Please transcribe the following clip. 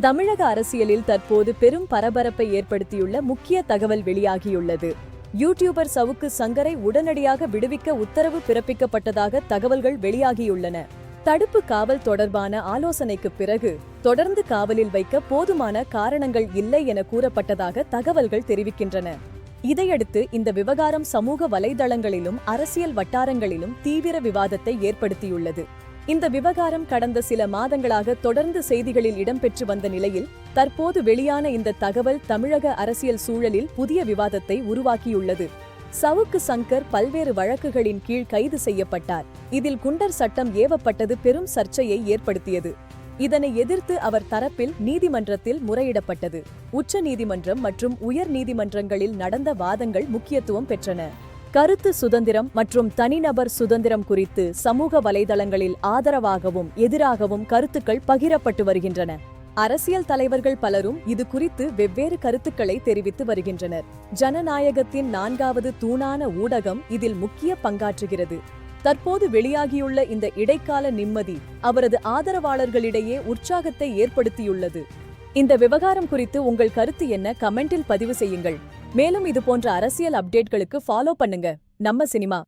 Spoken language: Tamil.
தமிழக அரசியலில் தற்போது பெரும் பரபரப்பை ஏற்படுத்தியுள்ள முக்கிய தகவல் வெளியாகியுள்ளது. யூடியூபர் சவுக்கு சங்கரை உடனடியாக விடுவிக்க உத்தரவு பிறப்பிக்கப்பட்டதாக தகவல்கள் வெளியாகியுள்ளன. தடுப்பு காவல் தொடர்பான ஆலோசனைக்கு பிறகு தொடர்ந்து காவலில் வைக்க போதுமான காரணங்கள் இல்லை என கூறப்பட்டதாக தகவல்கள் தெரிவிக்கின்றன. இதையடுத்து இந்த விவகாரம் சமூக வலைதளங்களிலும் அரசியல் வட்டாரங்களிலும் தீவிர விவாதத்தை ஏற்படுத்தியுள்ளது. இந்த விவகாரம் கடந்த சில மாதங்களாக தொடர்ந்து செய்திகளில் இடம்பெற்று வந்த நிலையில் தற்போது வெளியான இந்த தகவல் தமிழக அரசியல் சூழலில் புதிய விவாதத்தை உருவாக்கியுள்ளது. சவுக்கு சங்கர் பல்வேறு வழக்குகளின் கீழ் கைது செய்யப்பட்டார். இதில் குண்டர் சட்டம் ஏவப்பட்டது பெரும் சர்ச்சையை ஏற்படுத்தியது. இதனை எதிர்த்து அவர் தரப்பில் நீதிமன்றத்தில் முறையிடப்பட்டது. உச்ச நீதிமன்றம் மற்றும் உயர் நீதிமன்றங்களில் நடந்த வாதங்கள் முக்கியத்துவம் பெற்றன. கருத்து சுதந்திரம் மற்றும் தனிநபர் சுதந்திரம் குறித்து சமூக வலைதளங்களில் ஆதரவாகவும் எதிராகவும் கருத்துக்கள் பகிரப்பட்டு வருகின்றன. அரசியல் தலைவர்கள் பலரும் இது குறித்து வெவ்வேறு கருத்துக்களை தெரிவித்து வருகின்றனர். ஜனநாயகத்தின் 4வது தூணான ஊடகம் இதில் முக்கிய பங்காற்றுகிறது. தற்போது வெளியாகியுள்ள இந்த இடைக்கால நிம்மதி அவரது ஆதரவாளர்களிடையே உற்சாகத்தை ஏற்படுத்தியுள்ளது. இந்த விவகாரம் குறித்து உங்கள் கருத்து என்ன? கமெண்டில் பதிவு செய்யுங்கள். மேலும் இது போன்ற அரசியல் அப்டேட்களுக்கு ஃபாலோ பண்ணுங்க நம்ம சினிமா.